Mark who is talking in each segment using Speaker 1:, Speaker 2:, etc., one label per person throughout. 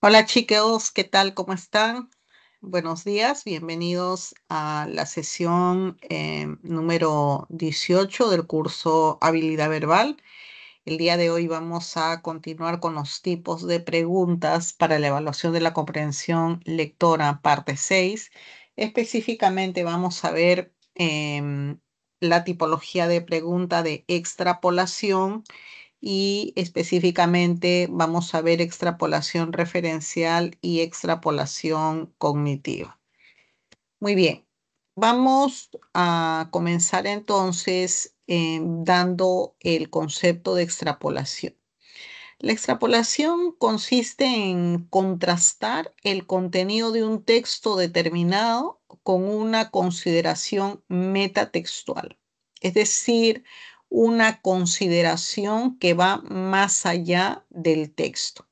Speaker 1: Hola chicos, ¿qué tal? ¿Cómo están? Buenos días, bienvenidos a la sesión número 18 del curso Habilidad Verbal. El día de hoy vamos a continuar con los tipos de preguntas para la evaluación de la comprensión lectora, parte 6. Específicamente vamos a ver la tipología de pregunta de extrapolación y específicamente vamos a ver extrapolación referencial y extrapolación cognitiva. Muy bien, vamos a comenzar entonces dando el concepto de extrapolación. La extrapolación consiste en contrastar el contenido de un texto determinado con una consideración metatextual, es decir, una consideración que va más allá del texto.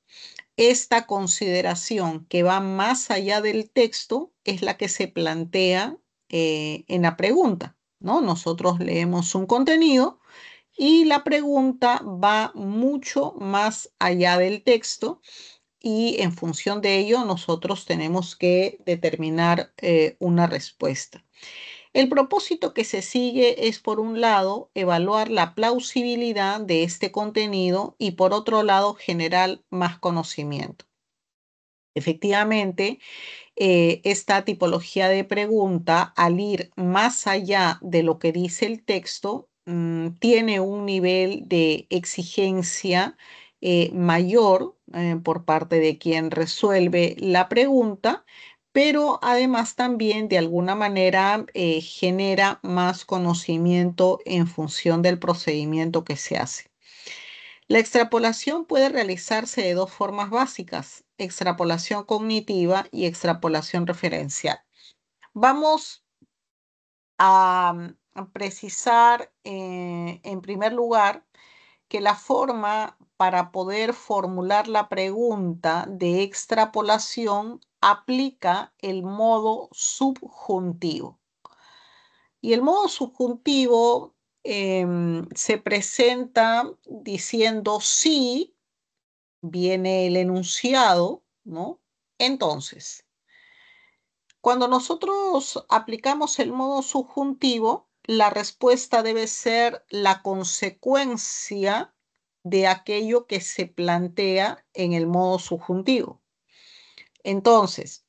Speaker 1: Esta consideración que va más allá del texto es la que se plantea en la pregunta, ¿no? Nosotros leemos un contenido y la pregunta va mucho más allá del texto y en función de ello nosotros tenemos que determinar una respuesta. El propósito que se sigue es, por un lado, evaluar la plausibilidad de este contenido y, por otro lado, generar más conocimiento. Efectivamente, esta tipología de pregunta, al ir más allá de lo que dice el texto, tiene un nivel de exigencia mayor por parte de quien resuelve la pregunta, pero además también de alguna manera genera más conocimiento en función del procedimiento que se hace. La extrapolación puede realizarse de dos formas básicas: extrapolación cognitiva y extrapolación referencial. Vamos a precisar, en primer lugar, que la forma para poder formular la pregunta de extrapolación aplica el modo subjuntivo. Y el modo subjuntivo se presenta diciendo sí, viene el enunciado, ¿no? Entonces, cuando nosotros aplicamos el modo subjuntivo, la respuesta debe ser la consecuencia de aquello que se plantea en el modo subjuntivo. Entonces,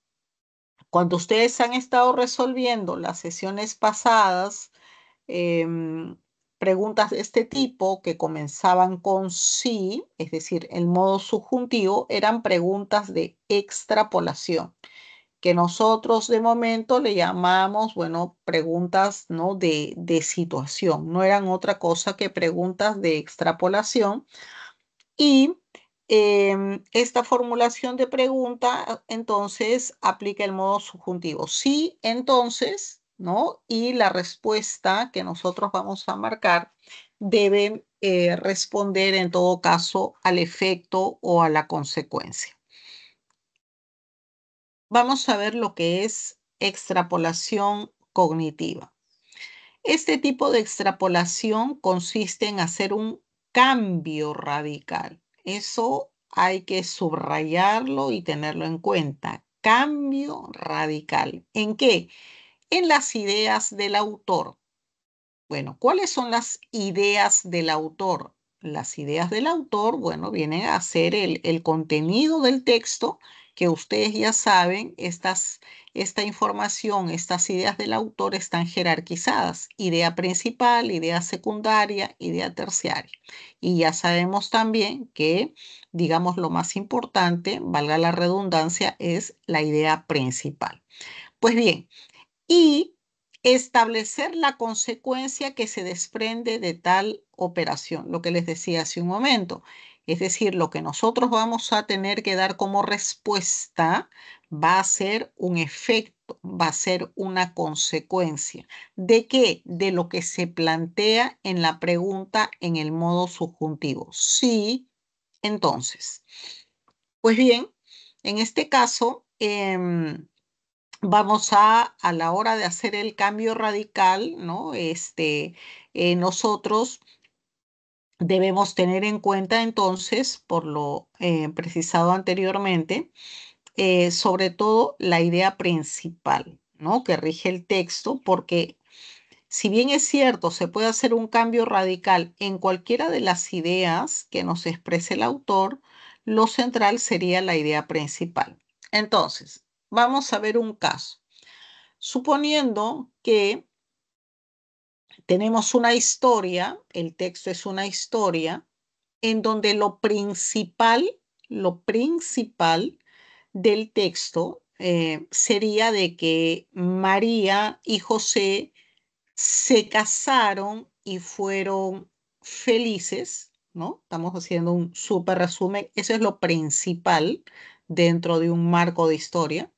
Speaker 1: cuando ustedes han estado resolviendo las sesiones pasadas, em, preguntas de este tipo que comenzaban con sí, es decir, el modo subjuntivo, eran preguntas de extrapolación, que nosotros de momento le llamamos, bueno, preguntas, ¿no? de situación. No eran otra cosa que preguntas de extrapolación. Y esta formulación de pregunta, entonces, aplica el modo subjuntivo. Sí, entonces, ¿no? Y la respuesta que nosotros vamos a marcar debe responder en todo caso al efecto o a la consecuencia. Vamos a ver lo que es extrapolación cognitiva. Este tipo de extrapolación consiste en hacer un cambio radical. Eso hay que subrayarlo y tenerlo en cuenta. Cambio radical. ¿En qué? En las ideas del autor. Bueno, ¿cuáles son las ideas del autor? Las ideas del autor, bueno, vienen a ser el contenido del texto, que ustedes ya saben, esta información, estas ideas del autor están jerarquizadas: idea principal, idea secundaria, idea terciaria. Y ya sabemos también que, digamos, lo más importante, valga la redundancia, es la idea principal. Pues bien, y establecer la consecuencia que se desprende de tal operación, lo que les decía hace un momento. Es decir, lo que nosotros vamos a tener que dar como respuesta va a ser un efecto, va a ser una consecuencia. ¿De qué? De lo que se plantea en la pregunta en el modo subjuntivo. Sí, entonces. Pues bien, en este caso, vamos a la hora de hacer el cambio radical, ¿no? Nosotros debemos tener en cuenta entonces, por lo precisado anteriormente, sobre todo la idea principal, ¿no? Que rige el texto, porque si bien es cierto, se puede hacer un cambio radical en cualquiera de las ideas que nos exprese el autor, lo central sería la idea principal. Entonces, vamos a ver un caso. Suponiendo que tenemos una historia, el texto es una historia, en donde lo principal del texto sería de que María y José se casaron y fueron felices, ¿no? Estamos haciendo un súper resumen. Eso es lo principal dentro de un marco de historia.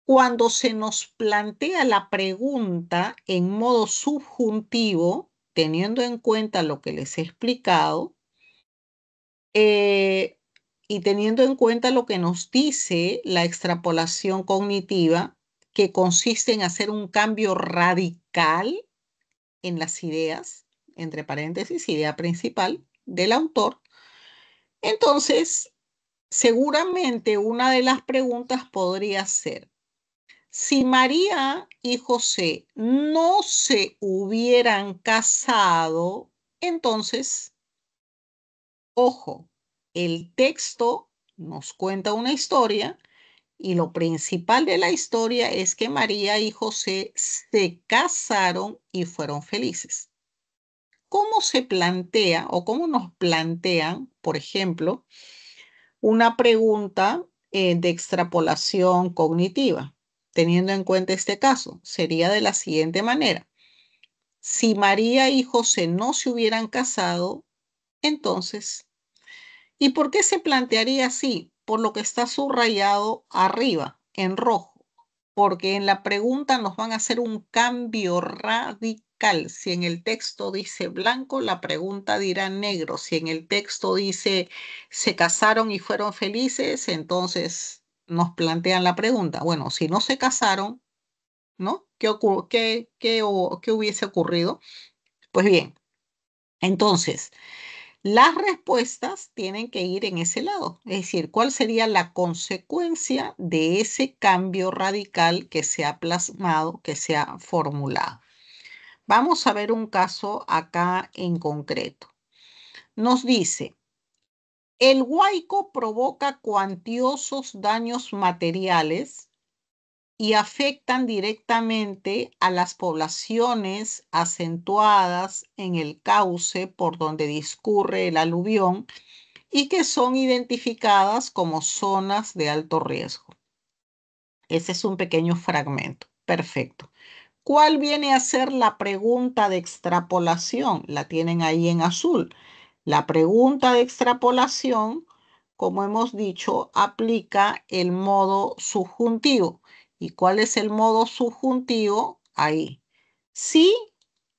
Speaker 1: Cuando se nos plantea la pregunta en modo subjuntivo, teniendo en cuenta lo que les he explicado, eh, y teniendo en cuenta lo que nos dice la extrapolación cognitiva, que consiste en hacer un cambio radical en las ideas, entre paréntesis, idea principal del autor, entonces seguramente una de las preguntas podría ser, si María y José no se hubieran casado, entonces, ojo, el texto nos cuenta una historia y lo principal de la historia es que María y José se casaron y fueron felices. ¿Cómo se plantea o cómo nos plantean, por ejemplo, una pregunta de extrapolación cognitiva? Teniendo en cuenta este caso, sería de la siguiente manera. Si María y José no se hubieran casado, entonces, ¿y por qué se plantearía así? Por lo que está subrayado arriba, en rojo, porque en la pregunta nos van a hacer un cambio radical. Si en el texto dice blanco, la pregunta dirá negro. Si en el texto dice se casaron y fueron felices, entonces nos plantean la pregunta. Bueno, si no se casaron, ¿no? ¿Qué hubiese ocurrido? Pues bien, entonces, las respuestas tienen que ir en ese lado, es decir, ¿cuál sería la consecuencia de ese cambio radical que se ha plasmado, que se ha formulado? Vamos a ver un caso acá en concreto. Nos dice, el huaico provoca cuantiosos daños materiales y afectan directamente a las poblaciones acentuadas en el cauce por donde discurre el aluvión y que son identificadas como zonas de alto riesgo. Ese es un pequeño fragmento. Perfecto. ¿Cuál viene a ser la pregunta de extrapolación? La tienen ahí en azul. La pregunta de extrapolación, como hemos dicho, aplica el modo subjuntivo. ¿Y cuál es el modo subjuntivo? Ahí. Sí,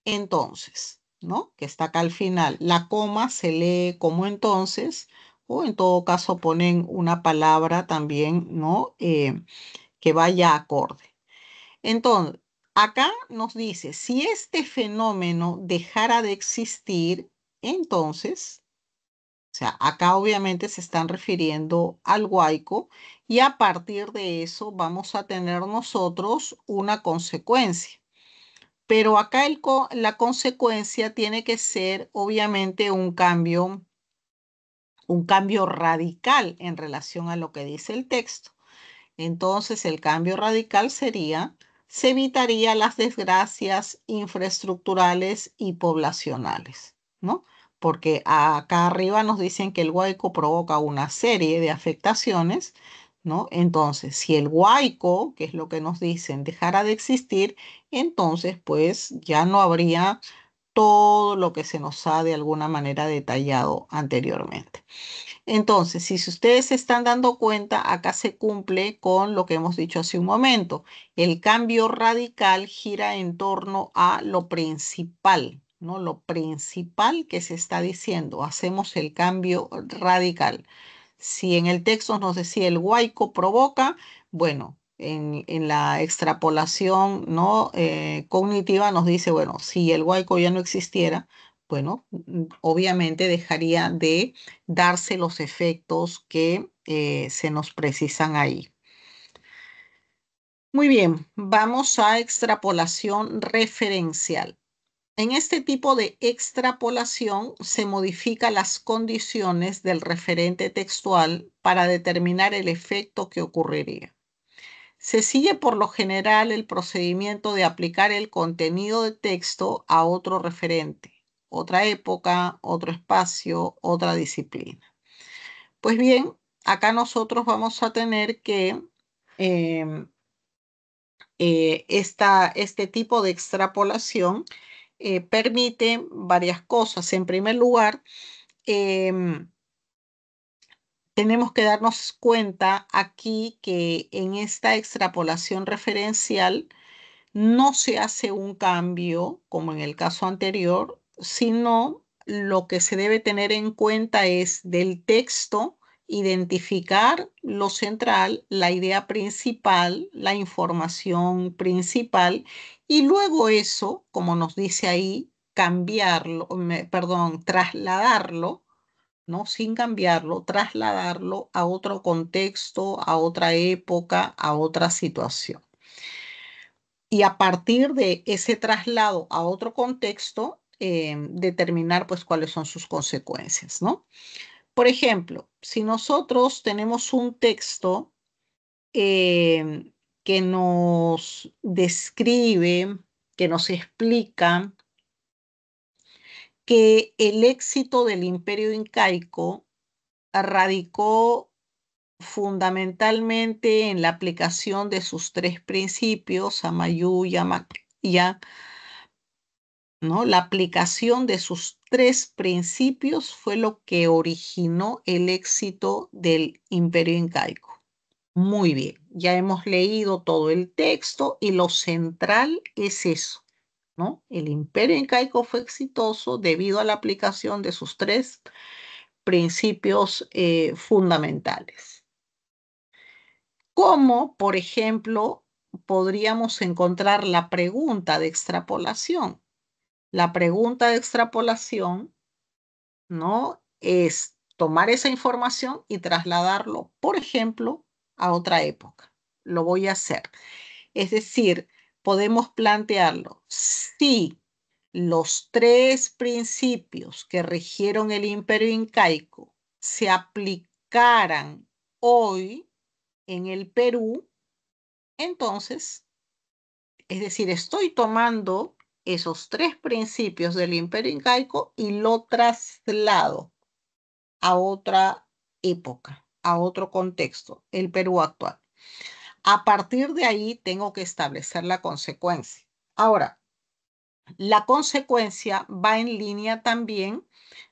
Speaker 1: entonces, ¿no? Que está acá al final. La coma se lee como entonces, o en todo caso ponen una palabra también, ¿no? Que vaya acorde. Entonces, acá nos dice, si este fenómeno dejara de existir, entonces, o sea, acá obviamente se están refiriendo al huaico y a partir de eso vamos a tener nosotros una consecuencia. Pero acá la consecuencia tiene que ser obviamente un cambio radical en relación a lo que dice el texto. Entonces, el cambio radical sería, se evitaría las desgracias infraestructurales y poblacionales, ¿no? Porque acá arriba nos dicen que el huaico provoca una serie de afectaciones, ¿no? Entonces, si el huaico, que es lo que nos dicen, dejara de existir, entonces, pues ya no habría todo lo que se nos ha de alguna manera detallado anteriormente. Entonces, si ustedes se están dando cuenta, acá se cumple con lo que hemos dicho hace un momento. El cambio radical gira en torno a lo principal, ¿no? Lo principal que se está diciendo. Hacemos el cambio radical. Si en el texto nos decía el huaico provoca, bueno, en la extrapolación, ¿no? Cognitiva nos dice, bueno, si el huaico ya no existiera, bueno, obviamente dejaría de darse los efectos que se nos precisan ahí. Muy bien, vamos a extrapolación referencial. En este tipo de extrapolación se modifican las condiciones del referente textual para determinar el efecto que ocurriría. Se sigue por lo general el procedimiento de aplicar el contenido de texto a otro referente, otra época, otro espacio, otra disciplina. Pues bien, acá nosotros vamos a tener que em, este tipo de extrapolación permite varias cosas. En primer lugar, em, tenemos que darnos cuenta aquí que en esta extrapolación referencial no se hace un cambio como en el caso anterior, sino lo que se debe tener en cuenta es del texto identificar lo central, la idea principal, la información principal, y luego eso, como nos dice ahí, cambiarlo, perdón, trasladarlo, ¿no? Sin cambiarlo, trasladarlo a otro contexto, a otra época, a otra situación. Y a partir de ese traslado a otro contexto, determinar pues cuáles son sus consecuencias, ¿no? Por ejemplo, si nosotros tenemos un texto que nos describe, que nos explica que el éxito del imperio incaico radicó fundamentalmente en la aplicación de sus tres principios, Amayú, Yamak, Ya, ¿no? La aplicación de sus tres principios fue lo que originó el éxito del imperio incaico. Muy bien, ya hemos leído todo el texto y lo central es eso, ¿no? El imperio incaico fue exitoso debido a la aplicación de sus tres principios fundamentales. ¿Cómo, por ejemplo, podríamos encontrar la pregunta de extrapolación? La pregunta de extrapolación, ¿no? Es tomar esa información y trasladarlo, por ejemplo, a otra época. Lo voy a hacer. Es decir, podemos plantearlo. Si los tres principios que rigieron el imperio incaico se aplicaran hoy en el Perú, entonces, es decir, estoy tomando esos tres principios del imperio incaico y lo traslado a otra época, a otro contexto, el Perú actual. A partir de ahí tengo que establecer la consecuencia. Ahora, la consecuencia va en línea también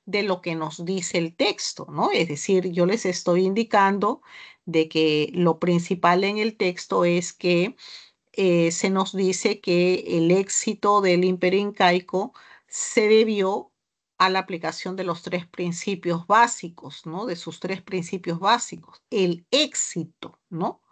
Speaker 1: de lo que nos dice el texto, ¿no? Es decir, yo les estoy indicando de que lo principal en el texto es que se nos dice que el éxito del imperio incaico se debió a la aplicación de los tres principios básicos, ¿no? De sus tres principios básicos. El éxito, ¿no?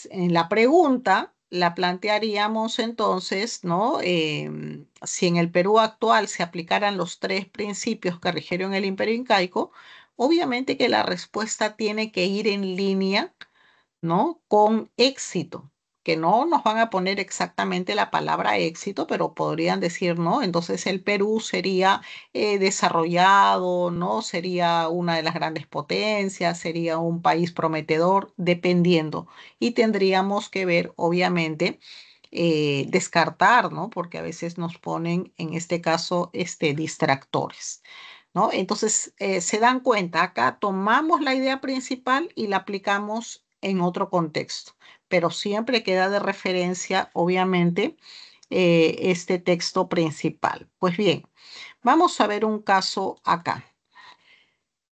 Speaker 1: En la pregunta la plantearíamos entonces, ¿no? Si en el Perú actual se aplicaran los tres principios que rigieron el imperio incaico, obviamente que la respuesta tiene que ir en línea, ¿no? Con éxito, que no nos van a poner exactamente la palabra éxito, pero podrían decir, ¿no? Entonces el Perú sería desarrollado, ¿no? Sería una de las grandes potencias, sería un país prometedor, dependiendo. Y tendríamos que ver, obviamente, descartar, ¿no? Porque a veces nos ponen, en este caso, distractores. ¿No? Entonces, se dan cuenta, acá tomamos la idea principal y la aplicamos en otro contexto, pero siempre queda de referencia, obviamente, este texto principal. Pues bien, vamos a ver un caso acá.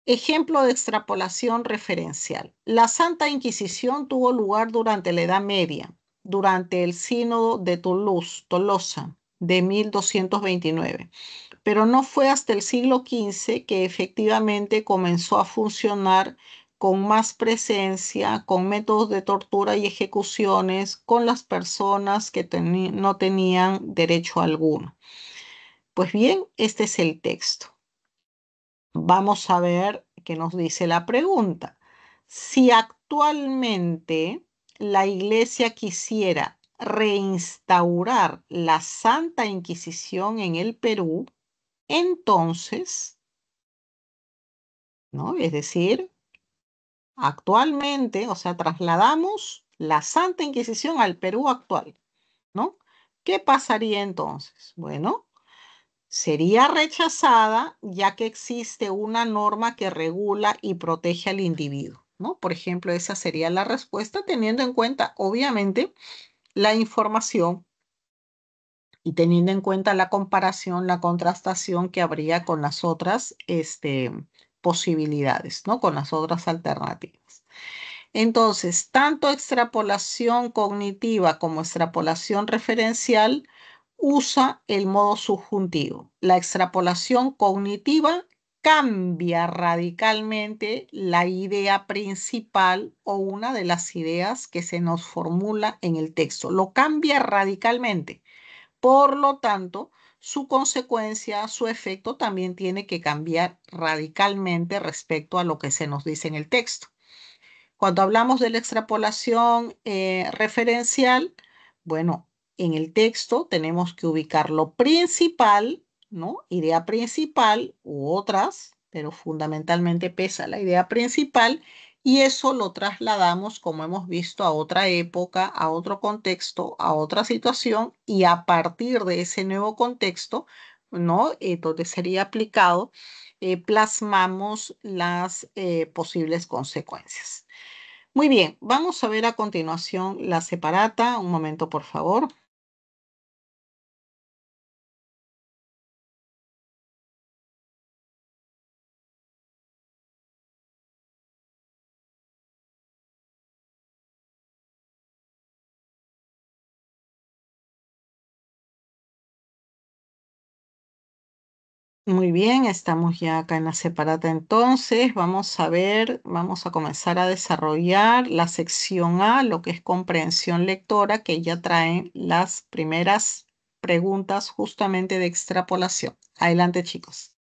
Speaker 1: Ejemplo de extrapolación referencial. La Santa Inquisición tuvo lugar durante la Edad Media, durante el Sínodo de Tolosa de 1229, pero no fue hasta el siglo XV que efectivamente comenzó a funcionar con más presencia, con métodos de tortura y ejecuciones con las personas que no tenían derecho alguno. Pues bien, este es el texto. Vamos a ver qué nos dice la pregunta. Si actualmente la Iglesia quisiera reinstaurar la Santa Inquisición en el Perú, entonces, ¿no? Es decir, actualmente, o sea, trasladamos la Santa Inquisición al Perú actual, ¿no? ¿Qué pasaría entonces? Bueno, sería rechazada ya que existe una norma que regula y protege al individuo, ¿no? Por ejemplo, esa sería la respuesta teniendo en cuenta, obviamente, la información y teniendo en cuenta la comparación, la contrastación que habría con las otras, posibilidades, ¿no? Con las otras alternativas. Entonces, tanto extrapolación cognitiva como extrapolación referencial usa el modo subjuntivo. La extrapolación cognitiva cambia radicalmente la idea principal o una de las ideas que se nos formula en el texto. Lo cambia radicalmente. Por lo tanto, su consecuencia, su efecto también tiene que cambiar radicalmente respecto a lo que se nos dice en el texto. Cuando hablamos de la extrapolación referencial, bueno, en el texto tenemos que ubicar lo principal, ¿no? Idea principal u otras, pero fundamentalmente pesa la idea principal y eso lo trasladamos, como hemos visto, a otra época, a otro contexto, a otra situación y a partir de ese nuevo contexto, ¿no? Donde sería aplicado, plasmamos las posibles consecuencias. Muy bien, vamos a ver a continuación la separata. Un momento, por favor. Muy bien, estamos ya acá en la separata entonces. Vamos a ver, vamos a comenzar a desarrollar la sección A, lo que es comprensión lectora, que ya traen las primeras preguntas justamente de extrapolación. Adelante, chicos.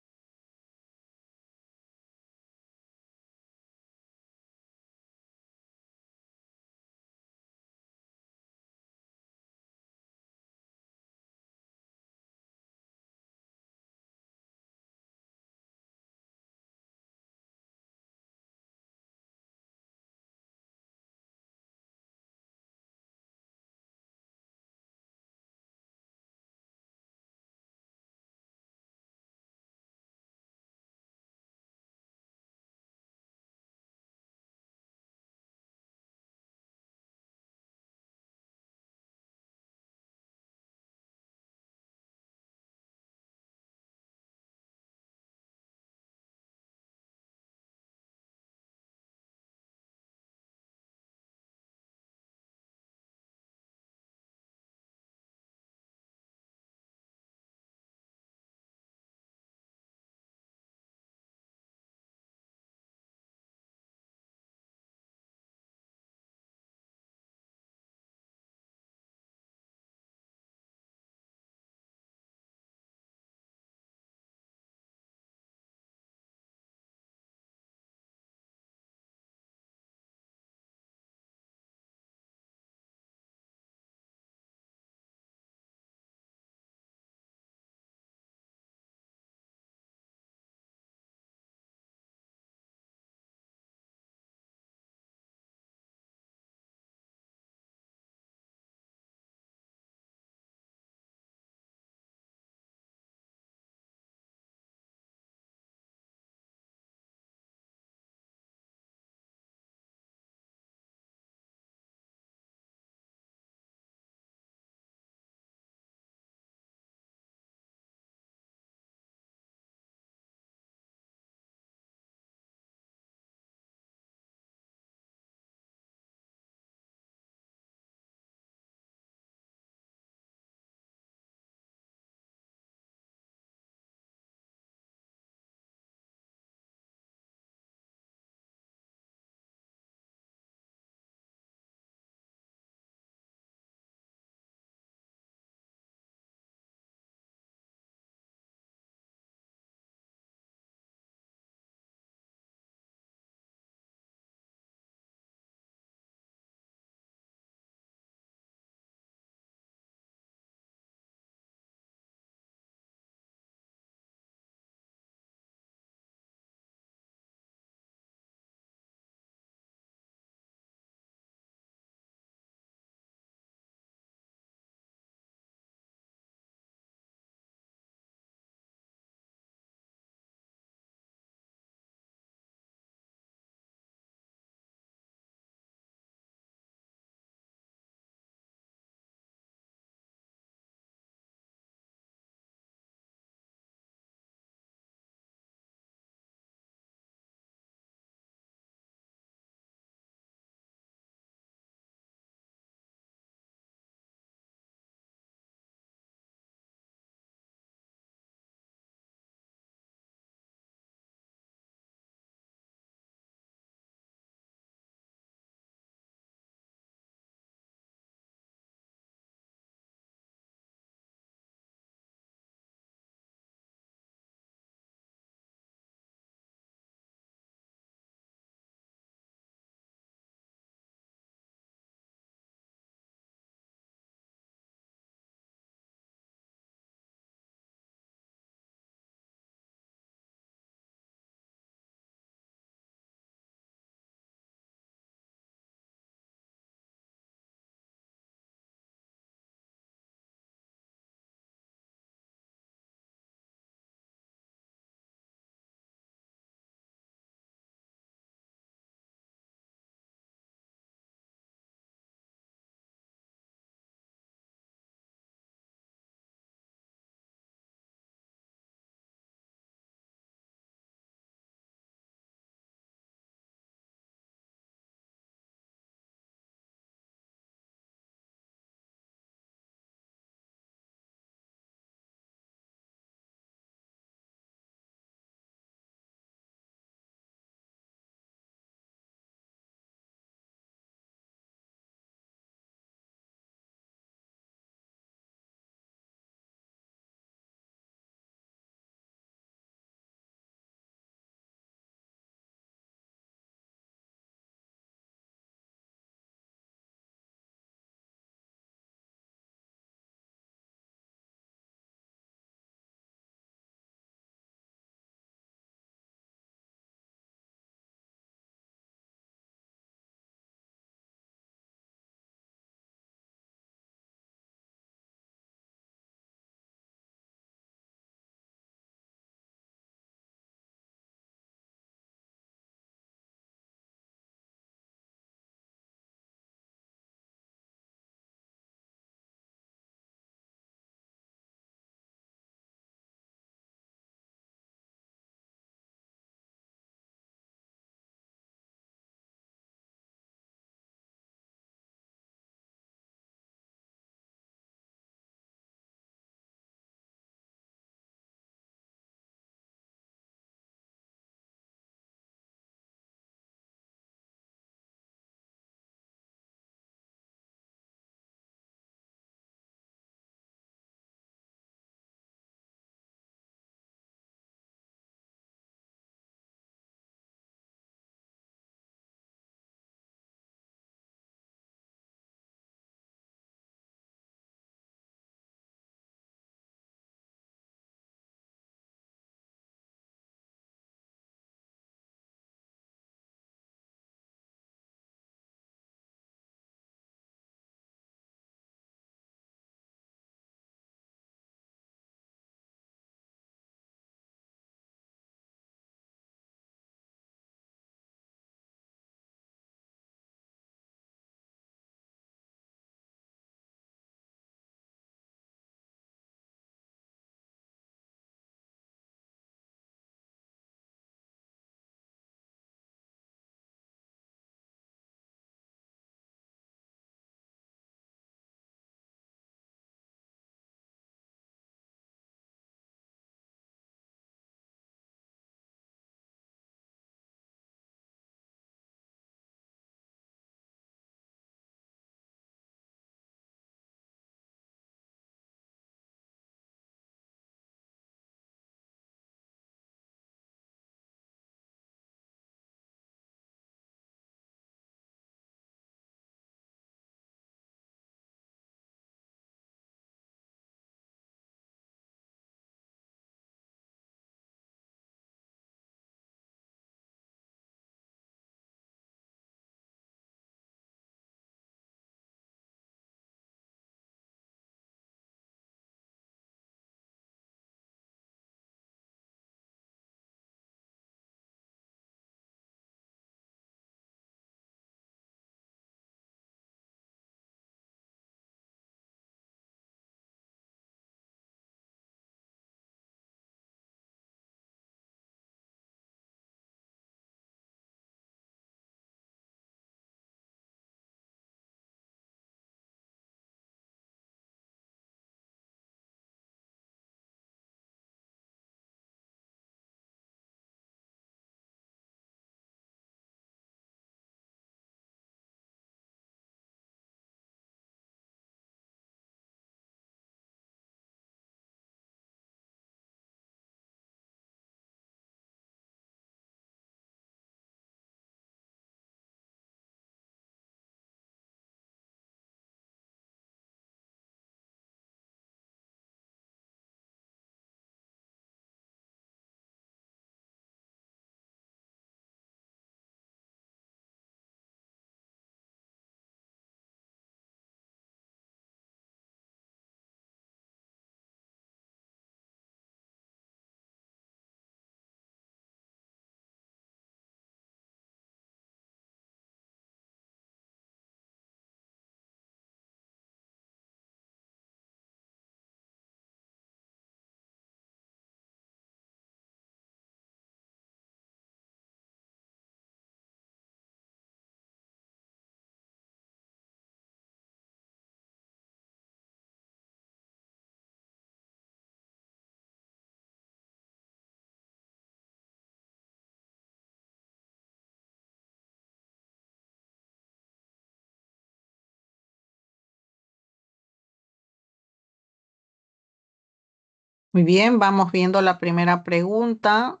Speaker 1: Muy bien, vamos viendo la primera pregunta.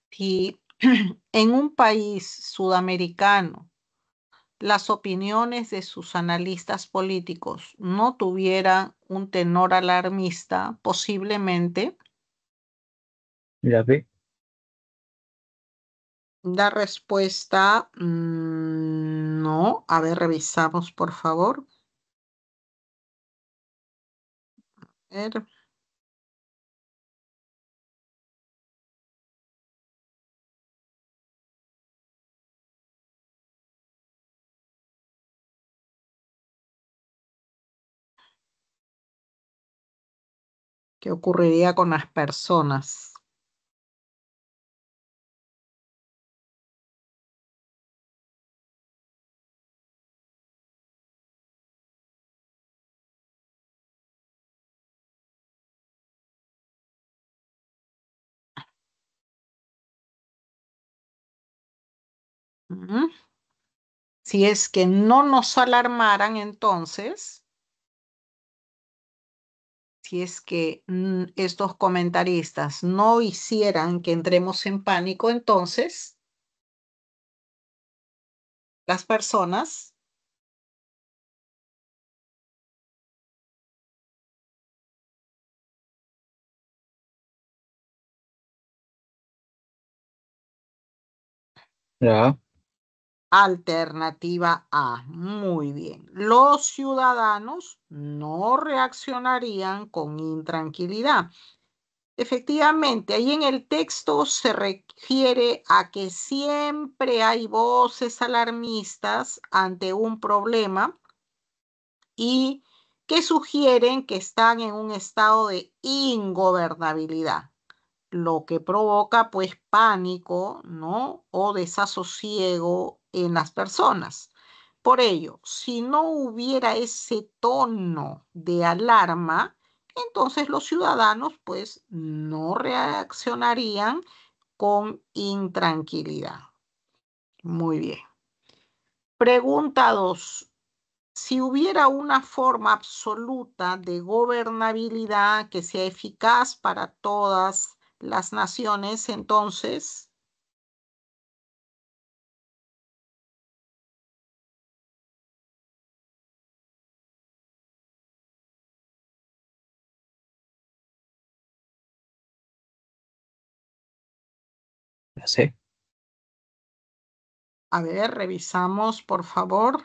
Speaker 1: Si en un país sudamericano las opiniones de sus analistas políticos no tuvieran un tenor alarmista, posiblemente
Speaker 2: La B.
Speaker 1: la respuesta no. A ver, revisamos, por favor. A ver, ¿qué ocurriría con las personas? Ujú. Si es que no nos alarmaran, entonces, si es que estos comentaristas no hicieran que entremos en pánico, entonces las personas,
Speaker 2: La A.
Speaker 1: alternativa A, muy bien, los ciudadanos no reaccionarían con intranquilidad. Efectivamente, ahí en el texto se refiere a que siempre hay voces alarmistas ante un problema y que sugieren que están en un estado de ingobernabilidad, lo que provoca pues pánico, ¿no? O desasosiego en las personas. Por ello, si no hubiera ese tono de alarma, entonces los ciudadanos pues no reaccionarían con intranquilidad. Muy bien. Pregunta 2. Si hubiera una forma absoluta de gobernabilidad que sea eficaz para todas las naciones, entonces,
Speaker 2: La C.
Speaker 1: a ver, revisamos, por favor.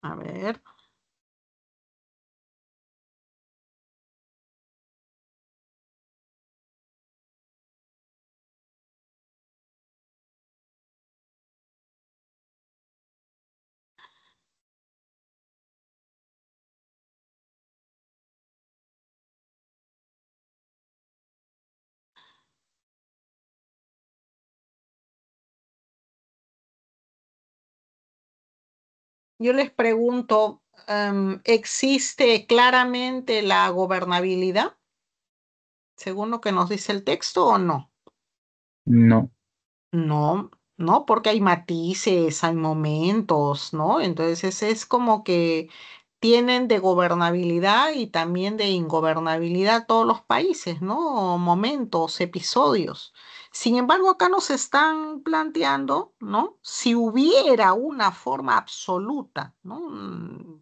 Speaker 1: A ver. Yo les pregunto, ¿existe claramente la gobernabilidad, según lo que nos dice el texto, o no?
Speaker 2: No.
Speaker 1: No, no, porque hay matices, hay momentos, ¿no? Entonces es como que tienen de gobernabilidad y también de ingobernabilidad todos los países, ¿no? Momentos, episodios. Sin embargo, acá nos están planteando, ¿no? Si hubiera una forma absoluta, ¿no?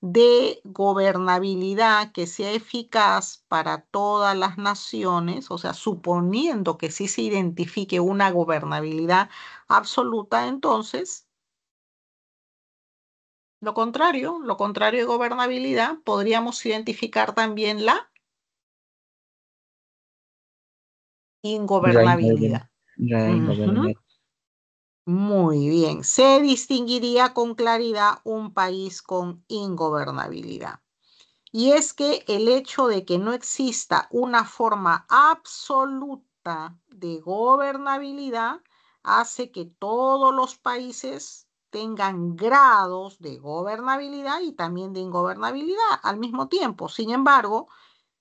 Speaker 1: De gobernabilidad que sea eficaz para todas las naciones, o sea, suponiendo que sí se identifique una gobernabilidad absoluta, entonces, lo contrario de gobernabilidad, podríamos identificar también la
Speaker 2: La ingobernabilidad.
Speaker 1: ingobernabilidad.
Speaker 2: La
Speaker 1: Ujú.
Speaker 2: ingobernabilidad.
Speaker 1: Muy bien, se distinguiría con claridad un país con ingobernabilidad. Y es que el hecho de que no exista una forma absoluta de gobernabilidad hace que todos los países tengan grados de gobernabilidad y también de ingobernabilidad al mismo tiempo. Sin embargo,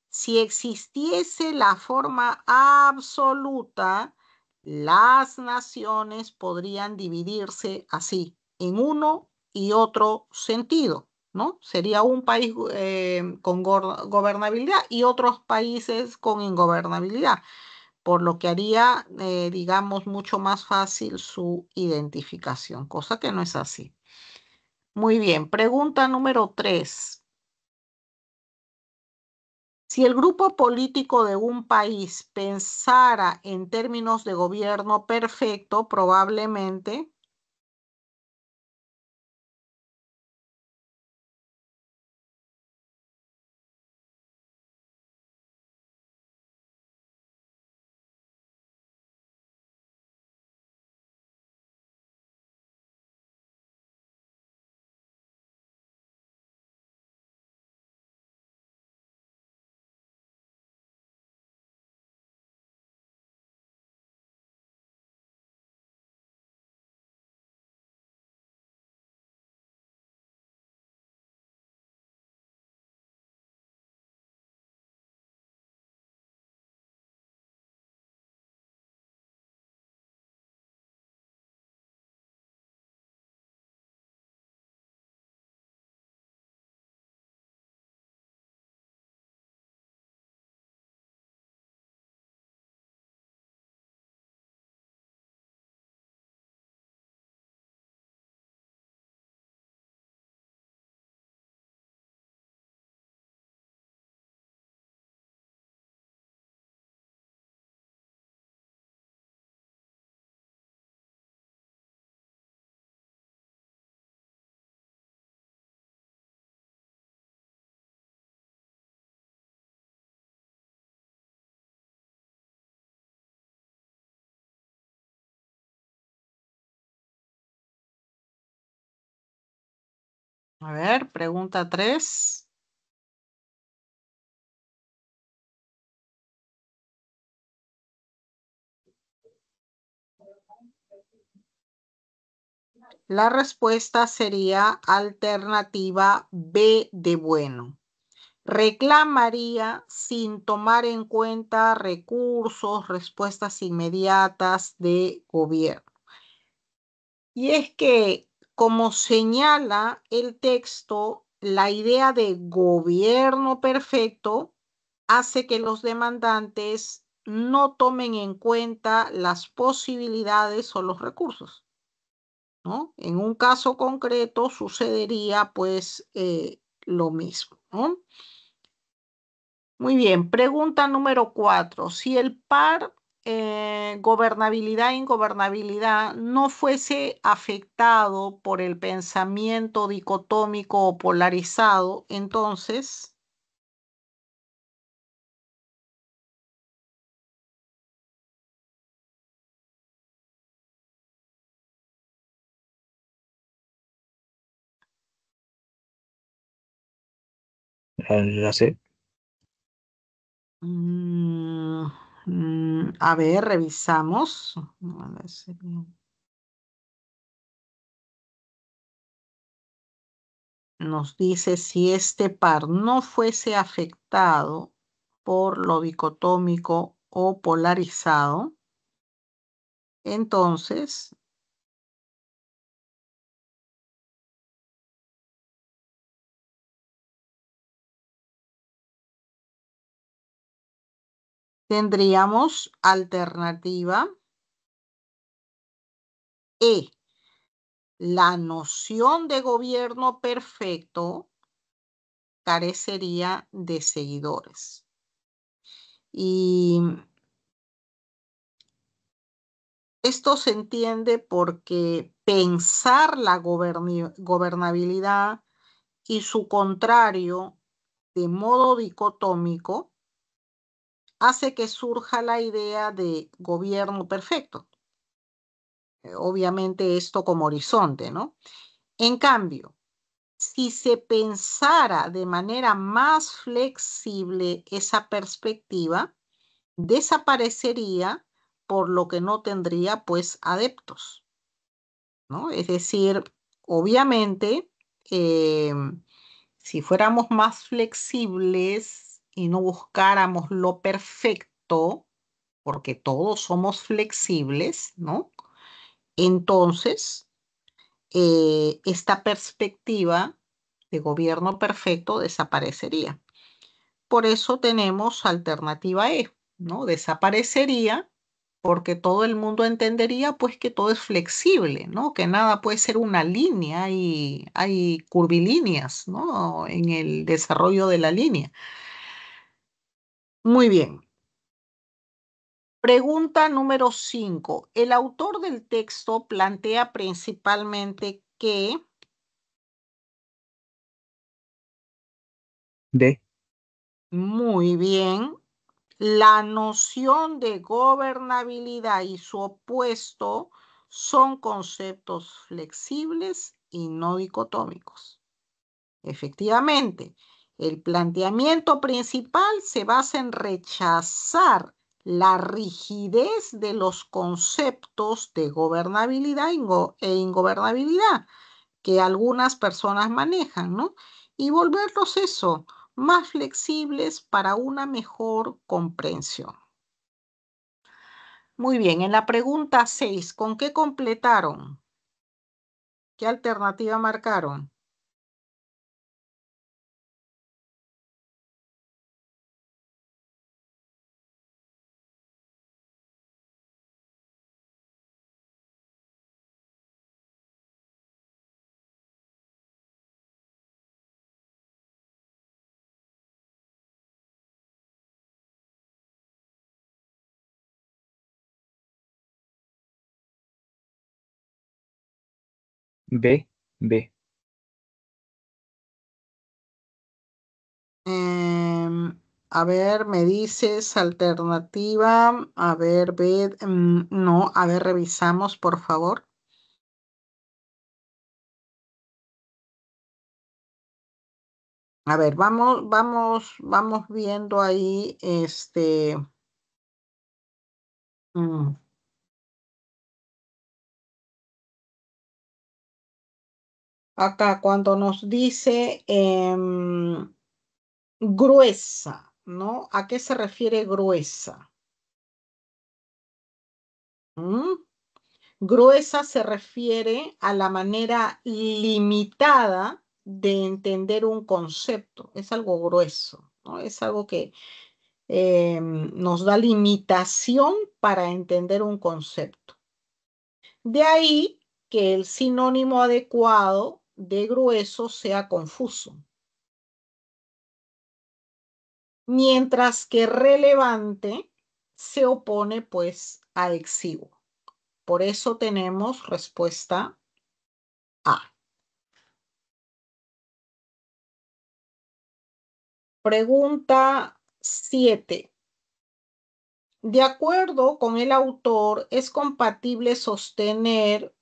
Speaker 1: si existiese la forma absoluta, las naciones podrían dividirse así, en uno y otro sentido, ¿no? Sería un país con gobernabilidad y otros países con ingobernabilidad, por lo que haría, digamos, mucho más fácil su identificación, cosa que no es así. Muy bien, pregunta número 3. Si el grupo político de un país pensara en términos de gobierno perfecto, probablemente a ver, pregunta 3. La respuesta sería alternativa B de bueno. Reclamaría sin tomar en cuenta recursos, respuestas inmediatas de gobierno. Y es que, como señala el texto, la idea de gobierno perfecto hace que los demandantes no tomen en cuenta las posibilidades o los recursos, ¿no? En un caso concreto sucedería pues lo mismo, ¿no? Muy bien, pregunta número 4. Si el par gobernabilidad-ingobernabilidad no fuese afectado por el pensamiento dicotómico o polarizado, entonces
Speaker 2: La sé.
Speaker 1: Mm, a ver, revisamos. Nos dice si este par no fuese afectado por lo dicotómico o polarizado, entonces tendríamos alternativa E. La noción de gobierno perfecto carecería de seguidores. Y esto se entiende porque pensar la gobernabilidad y su contrario de modo dicotómico hace que surja la idea de gobierno perfecto. Obviamente esto como horizonte, ¿no? En cambio, si se pensara de manera más flexible esa perspectiva, desaparecería por lo que no tendría pues adeptos, ¿no? Es decir, obviamente, si fuéramos más flexibles y no buscáramos lo perfecto, porque todos somos flexibles, ¿no? Entonces, esta perspectiva de gobierno perfecto desaparecería. Por eso tenemos alternativa E, ¿no? Desaparecería porque todo el mundo entendería pues que todo es flexible, ¿no? Que nada puede ser una línea y hay curvilíneas, ¿no? En el desarrollo de la línea. Muy bien. Pregunta número 5. El autor del texto plantea principalmente que
Speaker 2: D.
Speaker 1: muy bien. La noción de gobernabilidad y su opuesto son conceptos flexibles y no dicotómicos. Efectivamente, el planteamiento principal se basa en rechazar la rigidez de los conceptos de gobernabilidad e ingobernabilidad que algunas personas manejan, ¿no? Y volverlos eso, más flexibles para una mejor comprensión. Muy bien, en la pregunta 6, ¿con qué completaron? ¿Qué alternativa marcaron?
Speaker 2: B. B.
Speaker 1: A ver, me dices alternativa. A ver, ve, no, a ver, revisamos, por favor. A ver, vamos viendo ahí, mm, acá cuando nos dice gruesa, ¿no? ¿A qué se refiere gruesa? ¿Mm? Gruesa se refiere a la manera limitada de entender un concepto. Es algo grueso, ¿no? Es algo que nos da limitación para entender un concepto. De ahí que el sinónimo adecuado de grueso sea confuso. Mientras que relevante se opone pues a exiguo. Por eso tenemos respuesta A. Pregunta 7. De acuerdo con el autor, es compatible sostener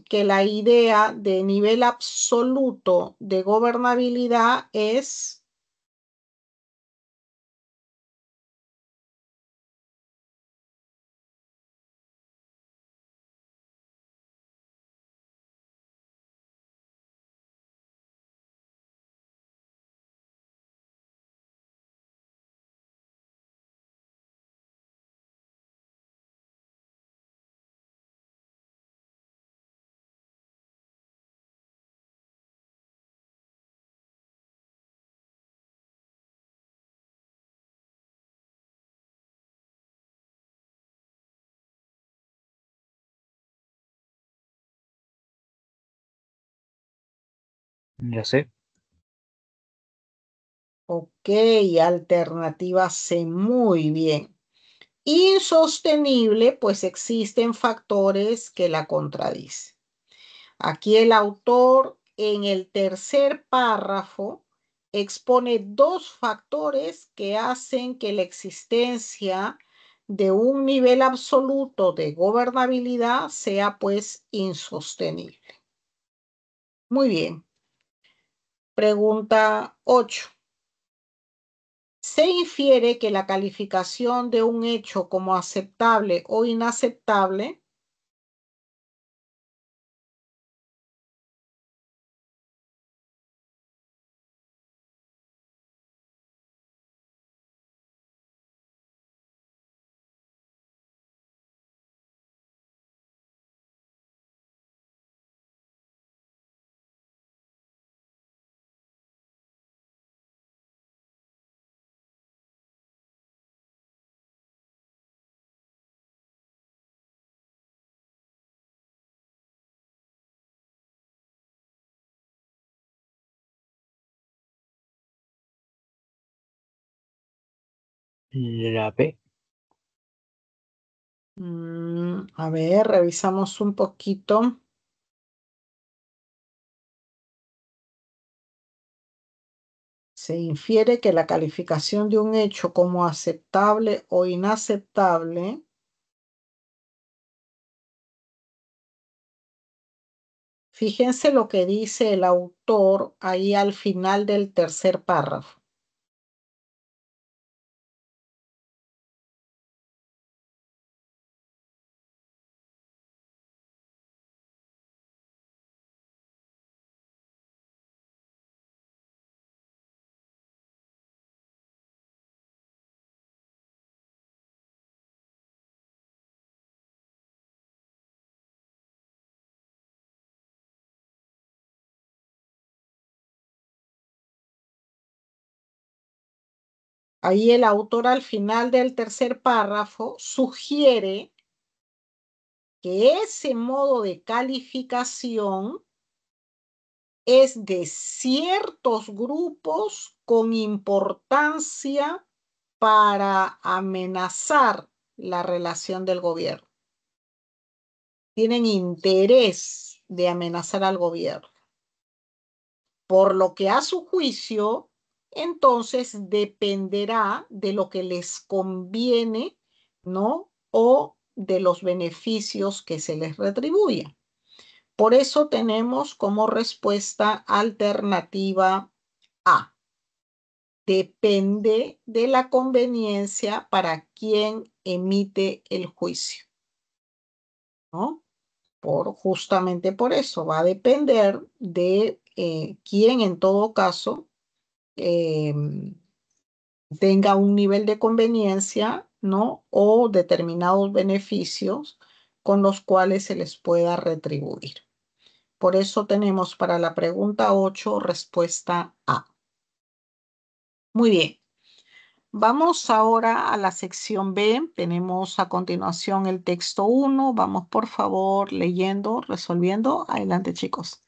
Speaker 1: que la idea de nivel absoluto de gobernabilidad es...
Speaker 2: Ya sé.
Speaker 1: Ok, alternativa C, muy bien. Insostenible, pues existen factores que la contradicen. Aquí el autor en el tercer párrafo expone dos factores que hacen que la existencia de un nivel absoluto de gobernabilidad sea pues insostenible. Muy bien. Pregunta 8. Se infiere que la calificación de un hecho como aceptable o inaceptable
Speaker 2: La B.
Speaker 1: A ver, revisamos un poquito. Se infiere que la calificación de un hecho como aceptable o inaceptable, fíjense lo que dice el autor ahí al final del tercer párrafo. Ahí el autor al final del tercer párrafo sugiere que ese modo de calificación es de ciertos grupos con importancia para amenazar la relación del gobierno. Tienen interés de amenazar al gobierno. Por lo que a su juicio, entonces dependerá de lo que les conviene, ¿no? O de los beneficios que se les retribuya. Por eso tenemos como respuesta alternativa A. Depende de la conveniencia para quien emite el juicio, ¿no? Justamente por eso va a depender de quién en todo caso tenga un nivel de conveniencia, ¿no? O determinados beneficios con los cuales se les pueda retribuir. Por eso tenemos para la pregunta 8 respuesta A. Muy bien. Vamos ahora a la sección B. Tenemos a continuación el texto 1. Vamos por favor leyendo, resolviendo. Adelante, chicos.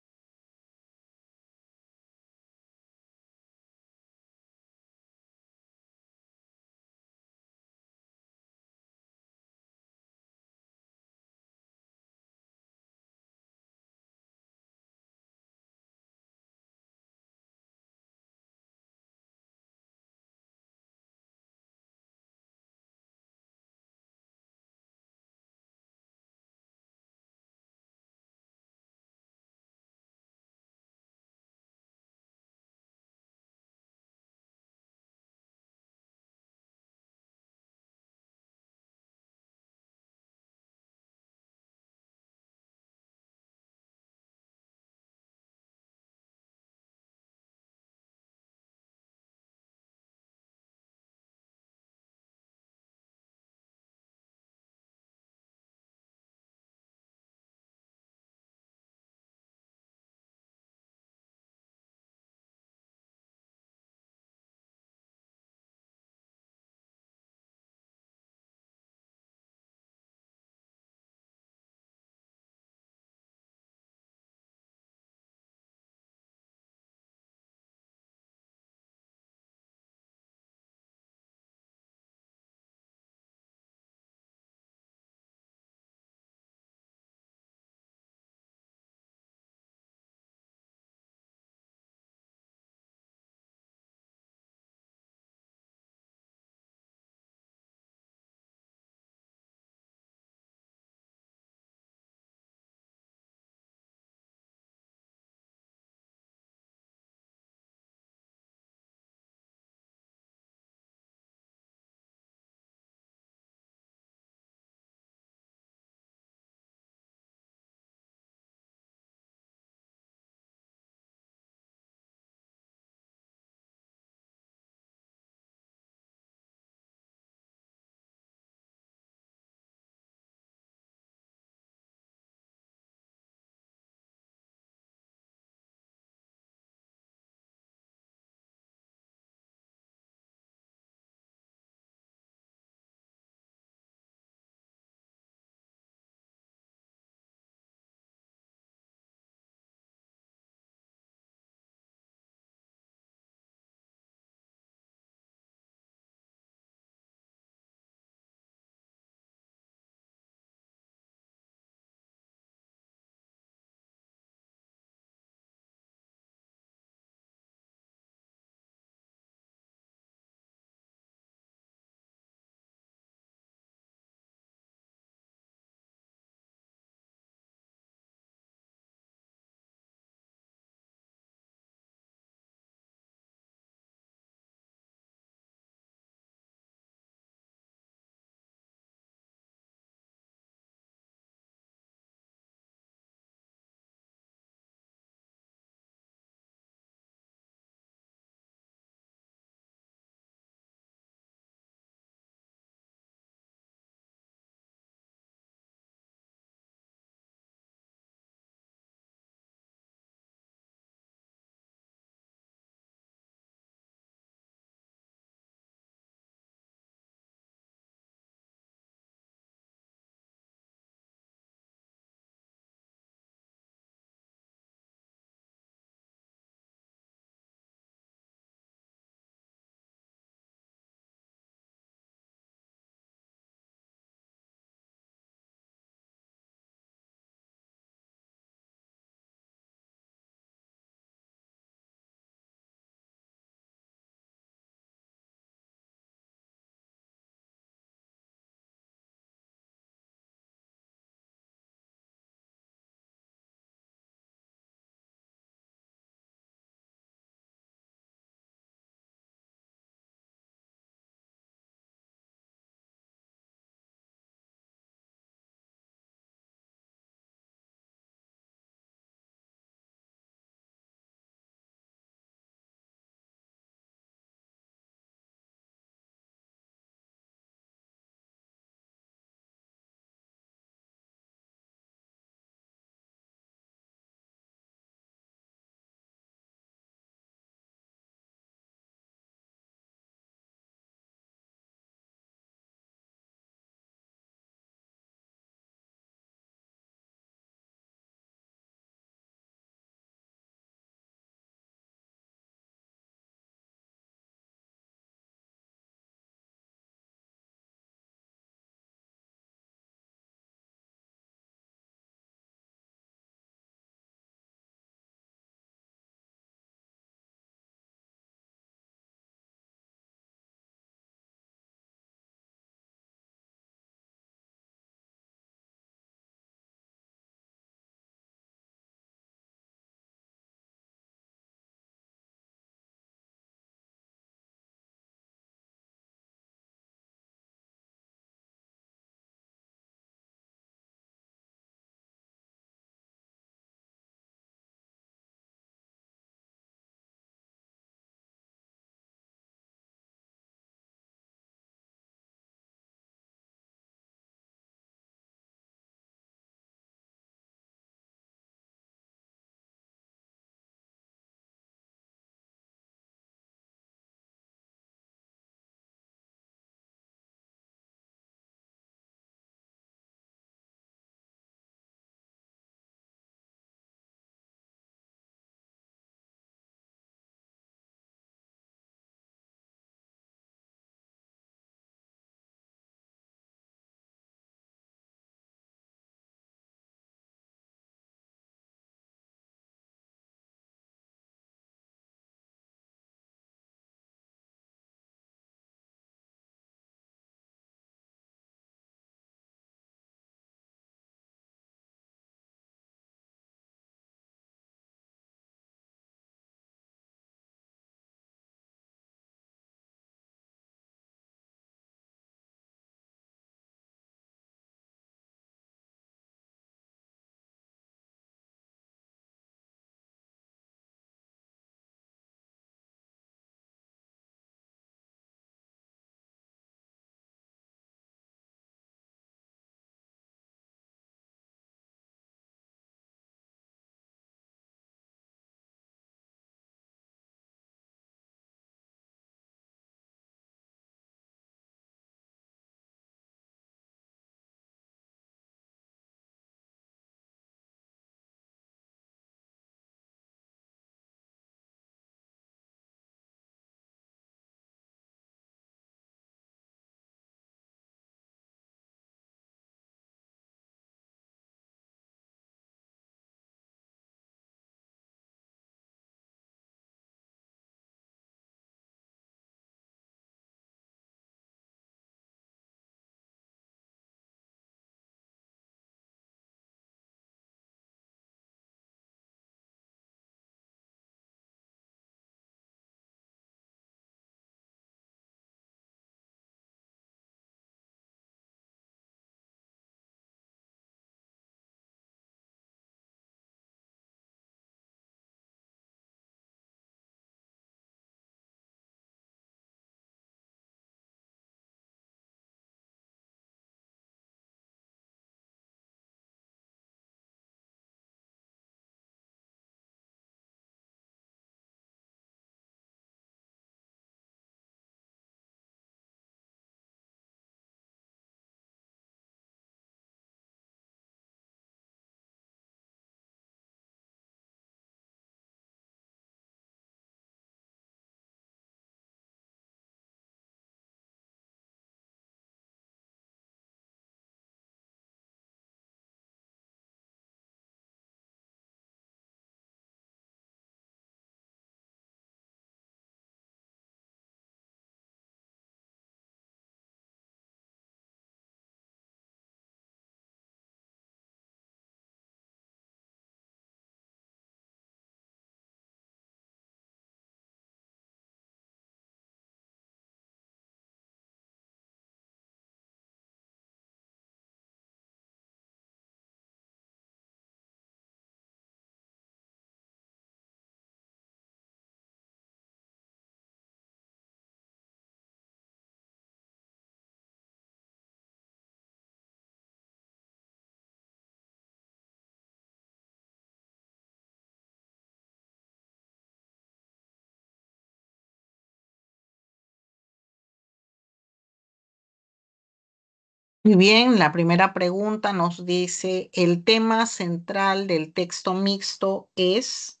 Speaker 1: Muy bien, la primera pregunta nos dice, el tema central del texto mixto es,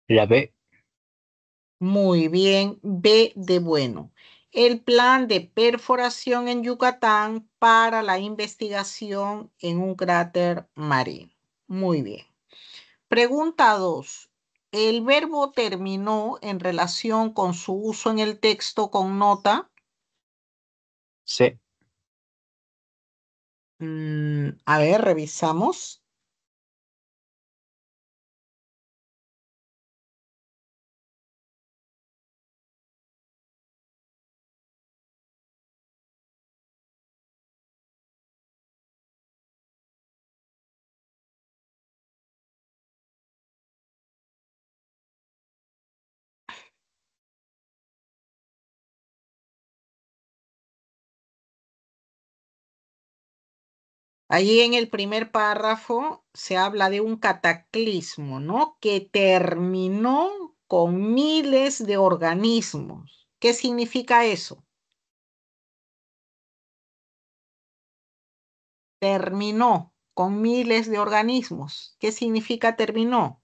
Speaker 2: La B.
Speaker 1: muy bien, B de bueno, el plan de perforación en Yucatán para la investigación en un cráter marino. Muy bien. Pregunta 2. ¿El verbo terminó en relación con su uso en el texto con nota?
Speaker 2: C.
Speaker 1: A ver, revisamos. Allí en el primer párrafo se habla de un cataclismo, ¿no? Que terminó con miles de organismos. ¿Qué significa eso? Terminó con miles de organismos. ¿Qué significa terminó?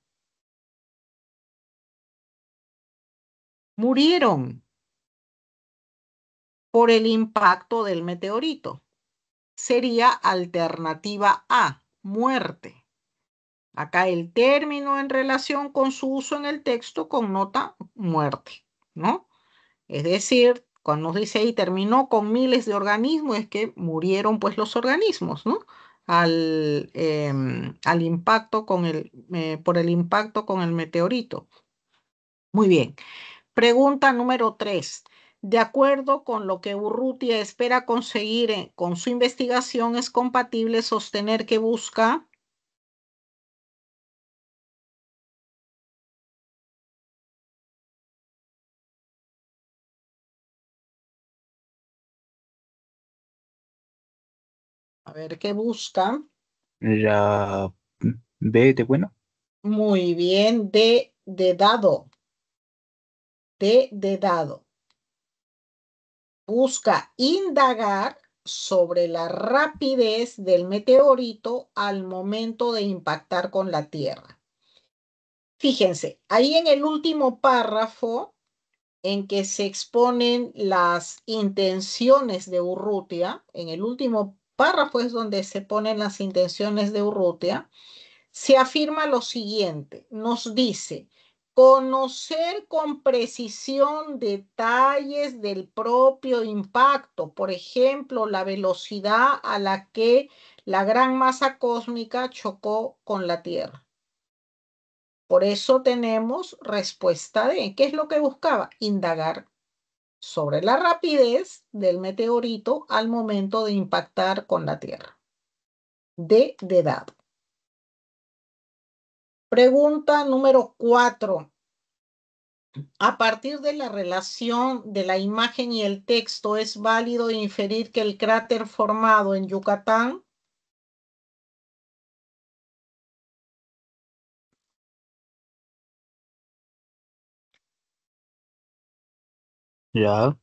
Speaker 1: Murieron por el impacto del meteorito. Sería alternativa A, muerte. Acá el término en relación con su uso en el texto connota muerte, ¿no? Es decir, cuando nos dice ahí terminó con miles de organismos, es que murieron pues los organismos, ¿no? Al impacto por el impacto con el meteorito. Muy bien. Pregunta número 3. De acuerdo con lo que Urrutia espera conseguir con su investigación, ¿es compatible sostener que busca? A ver, ¿qué busca?
Speaker 2: La B de bueno.
Speaker 1: Muy bien, de dado, de dado. Busca indagar sobre la rapidez del meteorito al momento de impactar con la Tierra. Fíjense, ahí en el último párrafo en que se exponen las intenciones de Urrutia, en el último párrafo es donde se ponen las intenciones de Urrutia, se afirma lo siguiente, nos dice, conocer con precisión detalles del propio impacto, por ejemplo, la velocidad a la que la gran masa cósmica chocó con la Tierra. Por eso tenemos respuesta D. ¿Qué es lo que buscaba? Indagar sobre la rapidez del meteorito al momento de impactar con la Tierra. D de dado. Pregunta número 4. A partir de la relación de la imagen y el texto, ¿es válido inferir que el cráter formado en Yucatán?
Speaker 2: La A.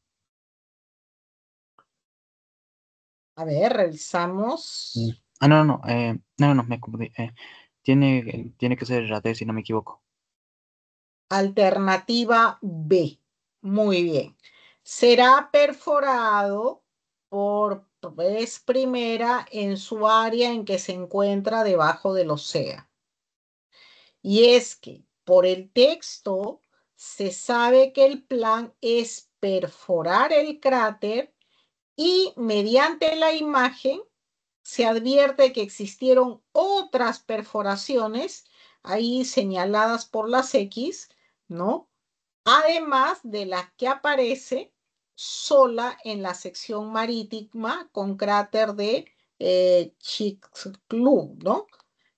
Speaker 1: A ver,
Speaker 2: Mm.
Speaker 1: revisamos.
Speaker 2: Ah, no, no, no, no, me confundí. Tiene que ser la D si no me equivoco.
Speaker 1: Alternativa B. Muy bien. Será perforado por vez primera en su área en que se encuentra debajo del océano. Y es que por el texto se sabe que el plan es perforar el cráter y mediante la imagen se advierte que existieron otras perforaciones ahí señaladas por las X, ¿no? Además de la que aparece sola en la sección marítima con cráter de Chicxulub, ¿no?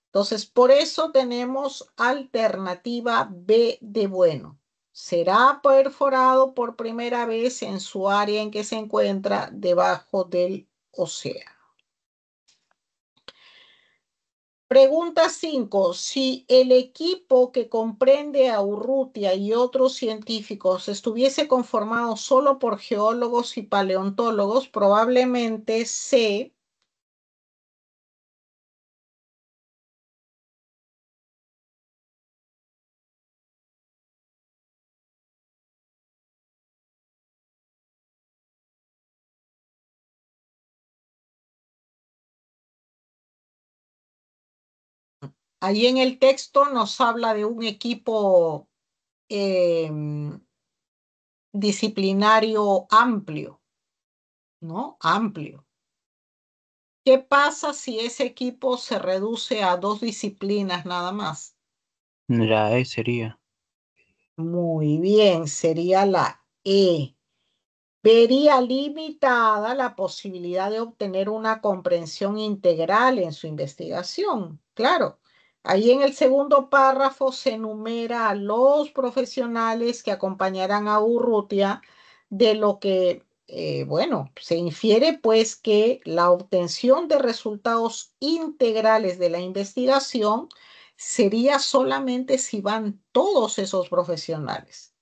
Speaker 1: Entonces, por eso tenemos alternativa B de bueno. Será perforado por primera vez en su área en que se encuentra debajo del océano. Pregunta 5. Si el equipo que comprende a Urrutia y otros científicos estuviese conformado solo por geólogos y paleontólogos, probablemente C. Ahí en el texto nos habla de un equipo disciplinario amplio, ¿no? Amplio. ¿Qué pasa si ese equipo se reduce a 2 disciplinas nada más?
Speaker 2: La E sería.
Speaker 1: Muy bien, sería la E. Vería limitada la posibilidad de obtener una comprensión integral en su investigación. Claro, ahí en el segundo párrafo se enumera a los profesionales que acompañarán a Urrutia, de lo que, bueno, se infiere pues que la obtención de resultados integrales de la investigación sería solamente si van todos esos profesionales.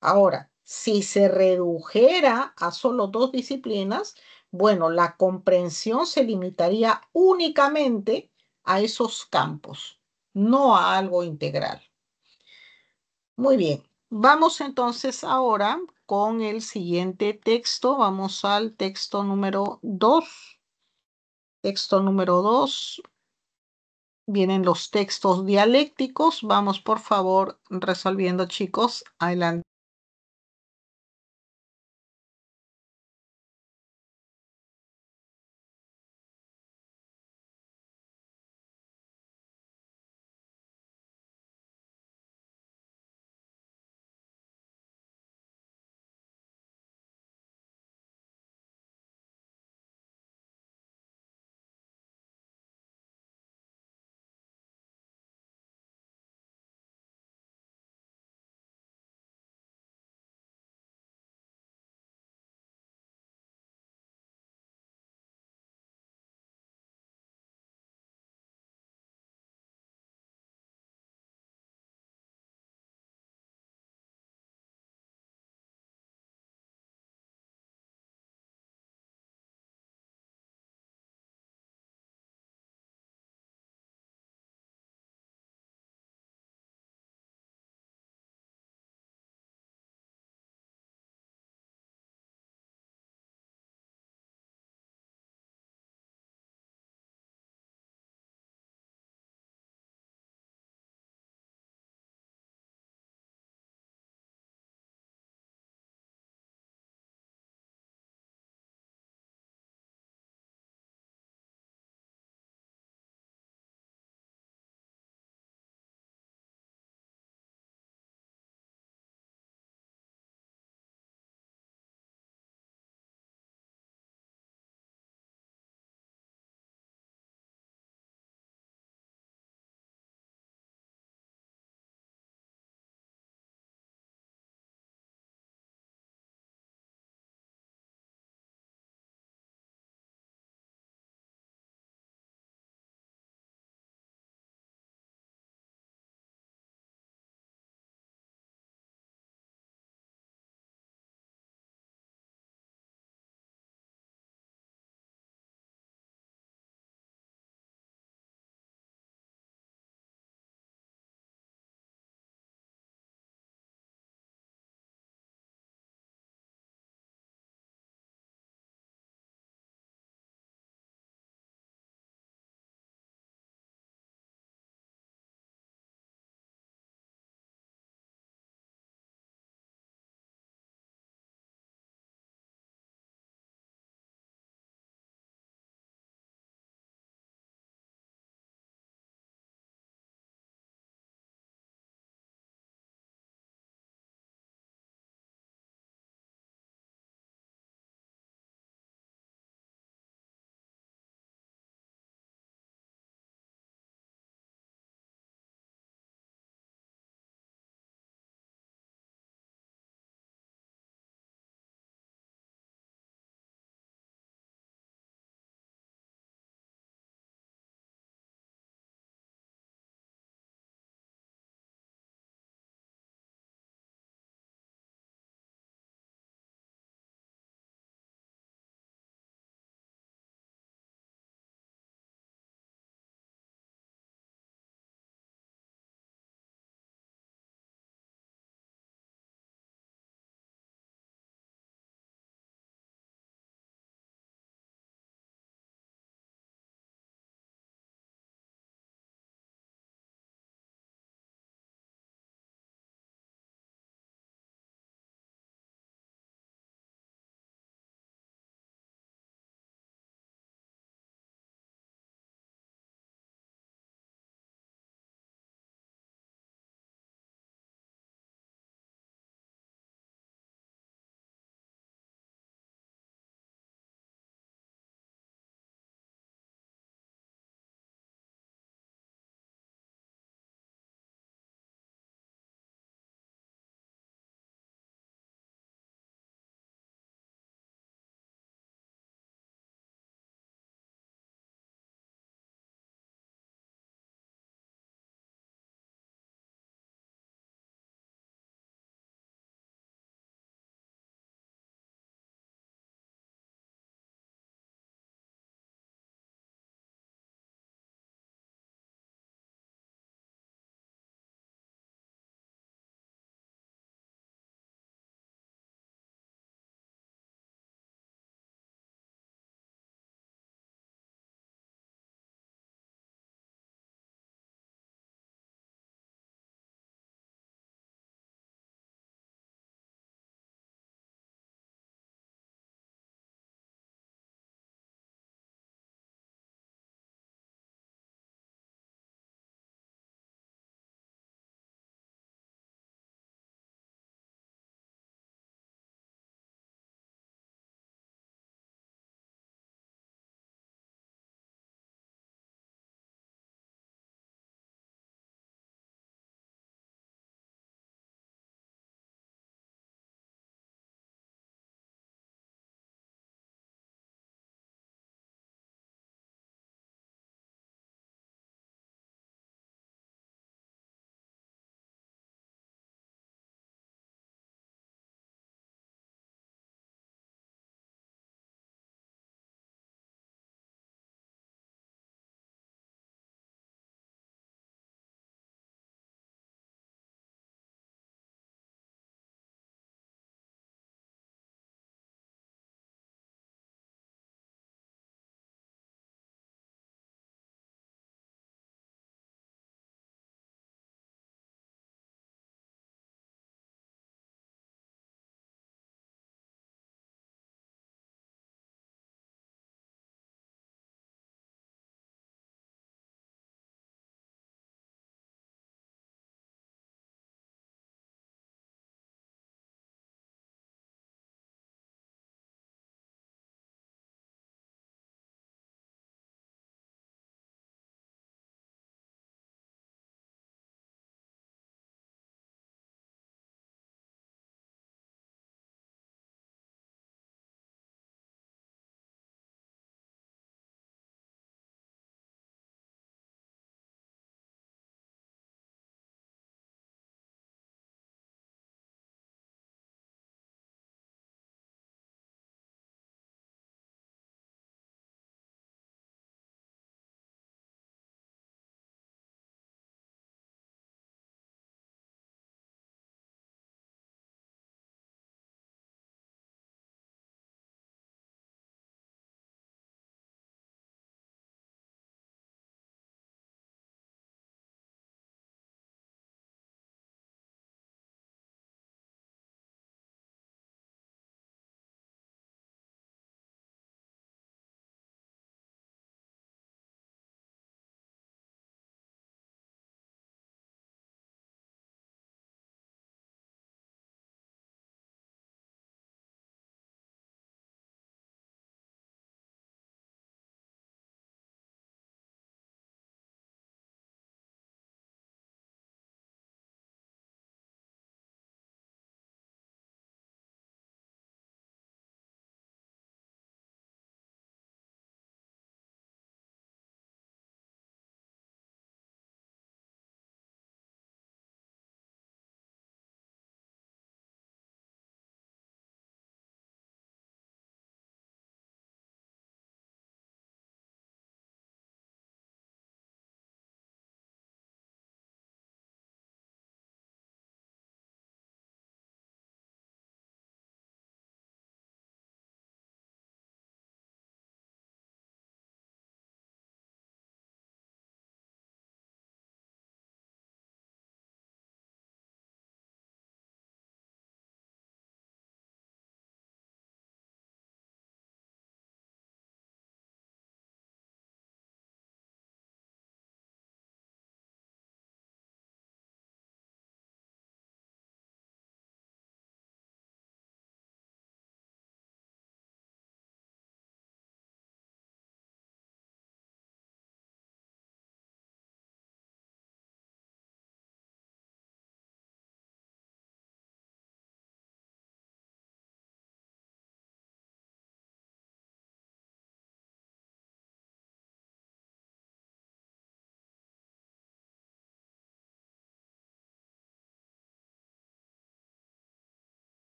Speaker 1: Ahora, si se redujera a solo 2 disciplinas, bueno, la comprensión se limitaría únicamente a esos campos, no a algo integral. Muy bien, vamos entonces ahora con el siguiente texto. Vamos al texto número 2. Texto número 2. Vienen los textos dialécticos. Vamos, por favor, resolviendo, chicos. Adelante.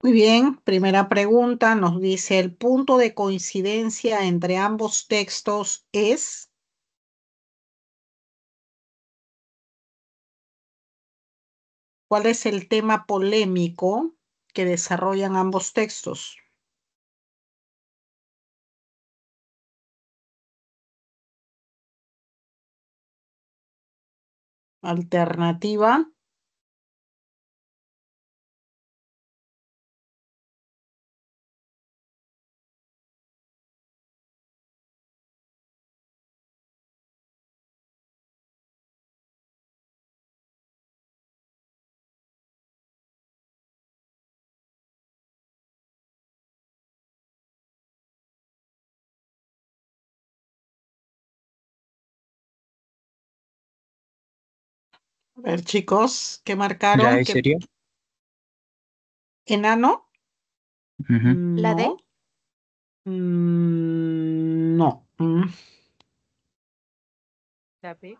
Speaker 1: Muy bien, primera pregunta nos dice, el punto de coincidencia entre ambos textos es, ¿cuál es el tema polémico que desarrollan ambos textos? Alternativa A ver, chicos, ¿qué
Speaker 2: La
Speaker 1: marcaron?
Speaker 2: E
Speaker 1: ¿Qué
Speaker 2: sería.
Speaker 1: enano?
Speaker 2: Ujú.
Speaker 3: ¿La D?
Speaker 1: No. No.
Speaker 3: La B.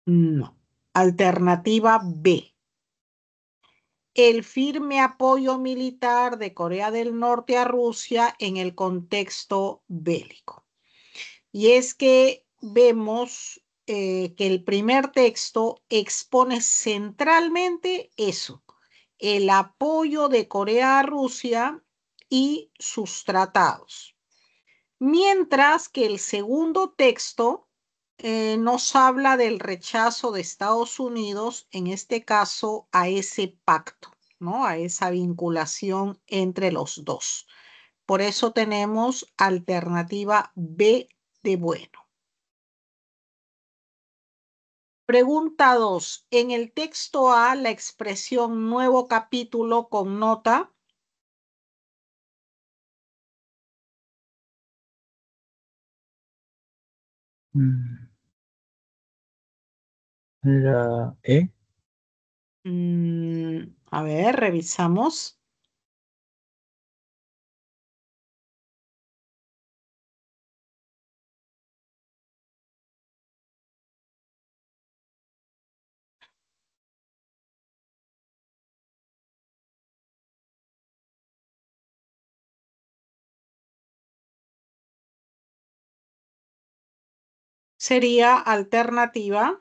Speaker 1: No. Alternativa B. El firme apoyo militar de Corea del Norte a Rusia en el contexto bélico. Y es que vemos que el primer texto expone centralmente eso, el apoyo de Corea a Rusia y sus tratados. Mientras que el segundo texto nos habla del rechazo de Estados Unidos, en este caso, a ese pacto, ¿no? A esa vinculación entre los dos. Por eso tenemos alternativa B de bueno. Pregunta 2. En el texto A, la expresión nuevo capítulo connota.
Speaker 2: Mm, La E.
Speaker 1: A ver, revisamos. Sería alternativa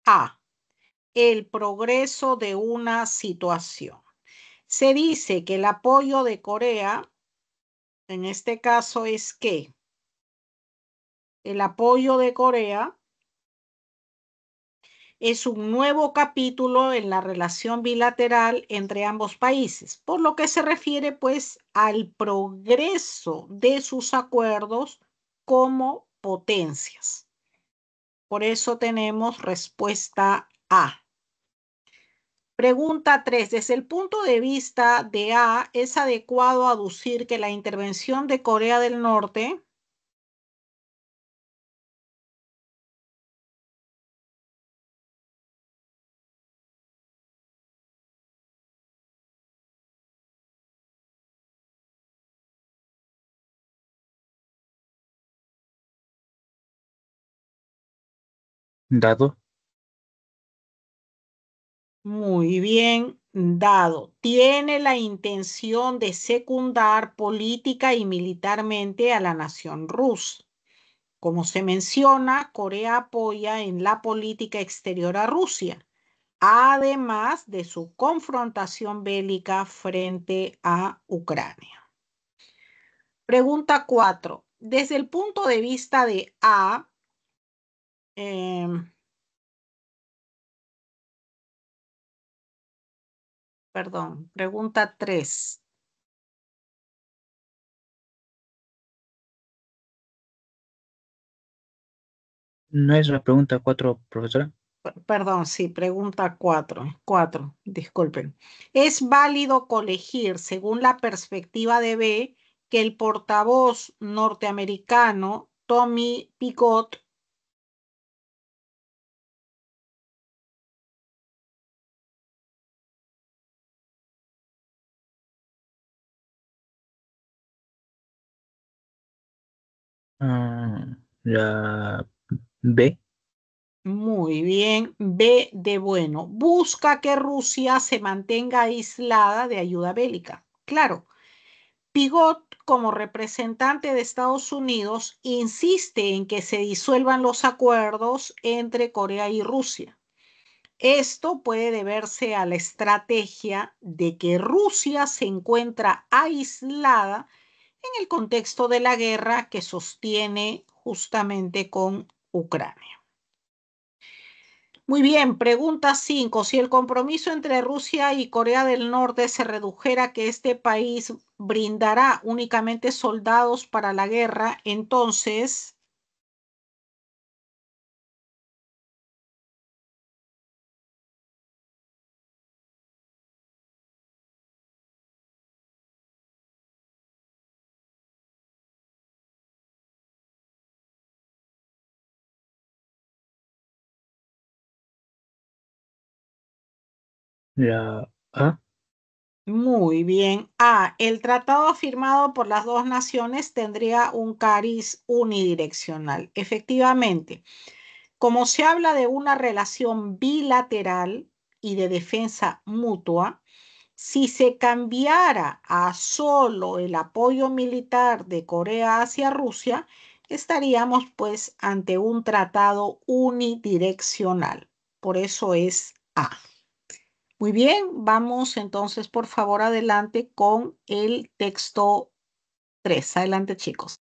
Speaker 1: A, el progreso de una situación. Se dice que el apoyo de Corea, en este caso, es que el apoyo de Corea es un nuevo capítulo en la relación bilateral entre ambos países, por lo que se refiere pues al progreso de sus acuerdos como potencias. Por eso tenemos respuesta A. Pregunta 3. Desde el punto de vista de A, ¿es adecuado aducir que la intervención de Corea del Norte
Speaker 2: Dado.
Speaker 1: muy bien dado, tiene la intención de secundar política y militarmente a la nación rusa? Como se menciona, Corea apoya en la política exterior a Rusia, además de su confrontación bélica frente a Ucrania. Pregunta 4. Desde el punto de vista de A, perdón, pregunta 3.
Speaker 2: ¿No es la pregunta 4, profesora?
Speaker 1: Perdón, sí, pregunta 4. 4, disculpen. ¿Es válido colegir, según la perspectiva de B, que el portavoz norteamericano Tommy Picot
Speaker 2: Ah, la B.
Speaker 1: Muy bien. B de bueno. Busca que Rusia se mantenga aislada de ayuda bélica. Claro, Pigot, como representante de Estados Unidos, insiste en que se disuelvan los acuerdos entre Corea y Rusia. Esto puede deberse a la estrategia de que Rusia se encuentra aislada en el contexto de la guerra que sostiene justamente con Ucrania. Muy bien, pregunta 5. Si el compromiso entre Rusia y Corea del Norte se redujera que este país brindará únicamente soldados para la guerra, entonces,
Speaker 2: La A.
Speaker 1: muy bien. A. El tratado firmado por las dos naciones tendría un cariz unidireccional. Efectivamente, como se habla de una relación bilateral y de defensa mutua, si se cambiara a solo el apoyo militar de Corea hacia Rusia, estaríamos pues ante un tratado unidireccional. Por eso es A. Muy bien, vamos entonces por favor adelante con el texto 3. Adelante, chicos.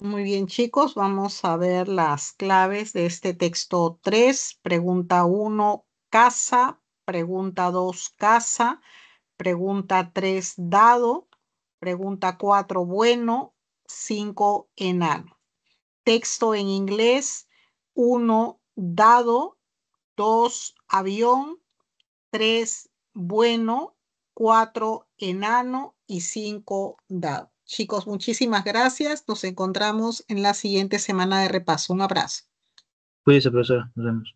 Speaker 1: Muy bien, chicos, vamos a ver las claves de este texto 3. Pregunta 1, casa. Pregunta 2, casa. Pregunta 3, dado. Pregunta 4, bueno. 5, enano. Texto en inglés: 1, dado. 2, avión. 3, bueno. 4, enano. Y 5, dado. Chicos, muchísimas gracias. Nos encontramos en la siguiente semana de repaso. Un abrazo.
Speaker 2: Cuídese, profesora. Nos vemos.